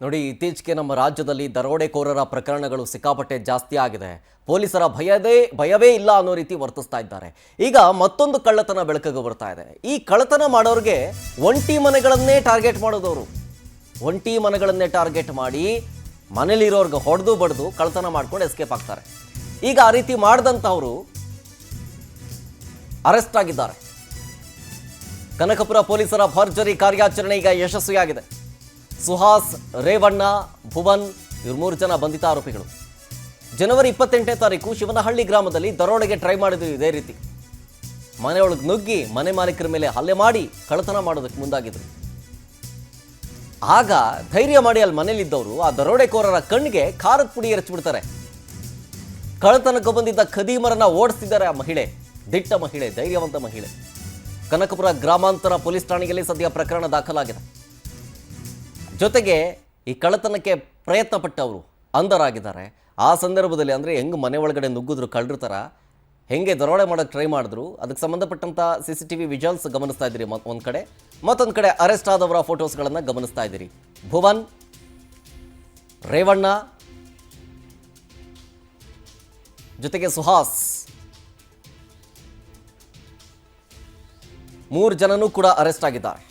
ನೋಡಿ, ಇತ್ತೀಚೆಗೆ ನಮ್ಮ ರಾಜ್ಯದಲ್ಲಿ ದರೋಡೆಕೋರರ ಪ್ರಕರಣಗಳು ಸಿಕ್ಕಾಪಟ್ಟೆ ಜಾಸ್ತಿ ಆಗಿದೆ. ಪೊಲೀಸರ ಭಯವೇ ಇಲ್ಲ ಅನ್ನೋ ರೀತಿ ವರ್ತಿಸ್ತಾ ಇದ್ದಾರೆ. ಈಗ ಮತ್ತೊಂದು ಕಳ್ಳತನ ಬೆಳಕಿಗೆ ಬರ್ತಾ ಇದೆ. ಈ ಕಳ್ಳತನ ಮಾಡೋರಿಗೆ ಒಂಟಿ ಮನೆಗಳನ್ನೇ ಟಾರ್ಗೆಟ್ ಮಾಡೋದವರು. ಒಂಟಿ ಮನೆಗಳನ್ನೇ ಟಾರ್ಗೆಟ್ ಮಾಡಿ ಮನೇಲಿರೋರ್ಗೆ ಹೊಡೆದು ಬಡ್ದು ಕಳ್ಳತನ ಮಾಡ್ಕೊಂಡು ಎಸ್ಕೇಪ್ ಆಗ್ತಾರೆ. ಈಗ ಆ ರೀತಿ ಮಾಡಿದಂಥವರು ಅರೆಸ್ಟ್ ಆಗಿದ್ದಾರೆ. ಕನಕಪುರ ಪೊಲೀಸರ ಭರ್ಜರಿ ಕಾರ್ಯಾಚರಣೆ ಈಗ ಯಶಸ್ವಿಯಾಗಿದೆ. ಸುಹಾಸ್, ರೇವಣ್ಣ, ಭುವನ್ ಇವ್ರು 3 ಜನ ಬಂಧಿತ ಆರೋಪಿಗಳು. ಜನವರಿ 28ನೇ ತಾರೀಕು ಶಿವನಹಳ್ಳಿ ಗ್ರಾಮದಲ್ಲಿ ದರೋಡೆಗೆ ಟ್ರೈ ಮಾಡಿದ್ರು. ಇದೇ ರೀತಿ ಮನೆಯೊಳಗೆ ನುಗ್ಗಿ ಮನೆ ಮಾಲೀಕರ ಮೇಲೆ ಹಲ್ಲೆ ಮಾಡಿ ಕಳ್ಳತನ ಮಾಡೋದಕ್ಕೆ ಮುಂದಾಗಿದ್ರು. ಆಗ ಧೈರ್ಯ ಮಾಡಿ ಅಲ್ಲಿ ಮನೇಲಿದ್ದವರು ಆ ದರೋಡೆಕೋರರ ಕಣ್ಣಿಗೆ ಖಾರದ ಪುಡಿ ಎರಚಿಬಿಡ್ತಾರೆ. ಕಳ್ಳತನಕ್ಕೆ ಬಂದಿದ್ದ ಖದೀಮರನ್ನ ಓಡಿಸ್ತಿದ್ದಾರೆ ಆ ಮಹಿಳೆ. ದಿಟ್ಟ ಮಹಿಳೆ, ಧೈರ್ಯವಂತ ಮಹಿಳೆ. ಕನಕಪುರ ಗ್ರಾಮಾಂತರ ಪೊಲೀಸ್ ಠಾಣೆಯಲ್ಲಿ ಸದ್ಯ ಪ್ರಕರಣ ದಾಖಲಾಗಿದೆ. ಜೊತೆಗೆ ಈ ಕಳ್ಳತನಕ್ಕೆ ಪ್ರಯತ್ನ ಪಟ್ಟವರು ಅಂಧರಾಗಿದ್ದಾರೆ. ಆ ಸಂದರ್ಭದಲ್ಲಿ ಅಂದರೆ ಹೆಂಗೆ ಮನೆ ಒಳಗಡೆ ನುಗ್ಗಿದ್ರು ಕಳ್ಳರ ಥರ, ಹೆಂಗೆ ದರೋಡೆ ಮಾಡೋಕ್ಕೆ ಟ್ರೈ ಮಾಡಿದ್ರು, ಅದಕ್ಕೆ ಸಂಬಂಧಪಟ್ಟಂಥ CCTV ವಿಜುವಲ್ಸ್ ಗಮನಿಸ್ತಾ ಇದ್ದೀರಿ ಒಂದು ಕಡೆ. ಮತ್ತೊಂದು ಕಡೆ ಅರೆಸ್ಟ್ ಆದವರ ಫೋಟೋಸ್ಗಳನ್ನು ಗಮನಿಸ್ತಾ ಇದ್ದೀರಿ. ಭುವನ್, ರೇವಣ್ಣ ಜೊತೆಗೆ ಸುಹಾಸ್ 3 ಜನನೂ ಕೂಡ ಅರೆಸ್ಟ್ ಆಗಿದ್ದಾರೆ.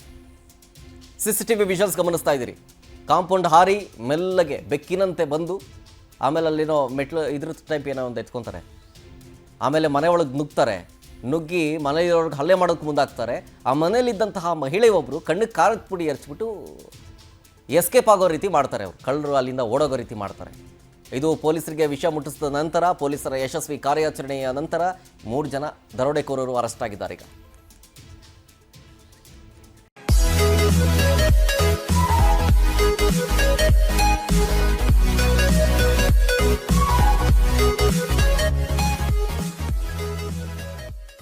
CCTV ವಿಜುವಲ್ಸ್ ಗಮನಿಸ್ತಾ ಇದ್ದೀರಿ. ಕಾಂಪೌಂಡ್ ಹಾರಿ ಮೆಲ್ಲಗೆ ಬೆಕ್ಕಿನಂತೆ ಬಂದು ಆಮೇಲೆ ಅಲ್ಲಿನೋ ಮೆಟ್ಲು ಇದ್ರ ಟೈಪ್ ಏನೋ ಒಂದು ಎತ್ಕೊತಾರೆ. ಆಮೇಲೆ ಮನೆ ಒಳಗೆ ನುಗ್ತಾರೆ. ನುಗ್ಗಿ ಮನೆಯೊಳಗೆ ಹಲ್ಲೆ ಮಾಡೋಕ್ಕೆ ಮುಂದಾಗ್ತಾರೆ. ಆ ಮನೆಯಲ್ಲಿದ್ದಂತಹ ಮಹಿಳೆ ಒಬ್ಬರು ಕಣ್ಣಿಗೆ ಖಾರದ ಪುಡಿ ಎರಚಿಬಿಟ್ಟು ಎಸ್ಕೇಪ್ ಆಗೋ ರೀತಿ ಮಾಡ್ತಾರೆ. ಅವರು ಕಳ್ಳರು ಅಲ್ಲಿಂದ ಓಡೋಗೋ ರೀತಿ ಮಾಡ್ತಾರೆ. ಇದು ಪೊಲೀಸರಿಗೆ ವಿಷಯ ಮುಟ್ಟಿಸಿದ ನಂತರ, ಪೊಲೀಸರ ಯಶಸ್ವಿ ಕಾರ್ಯಾಚರಣೆಯ ನಂತರ 3 ಜನ ದರೋಡೆಕೋರರು ಅರೆಸ್ಟ್ ಆಗಿದ್ದಾರೆ ಈಗ.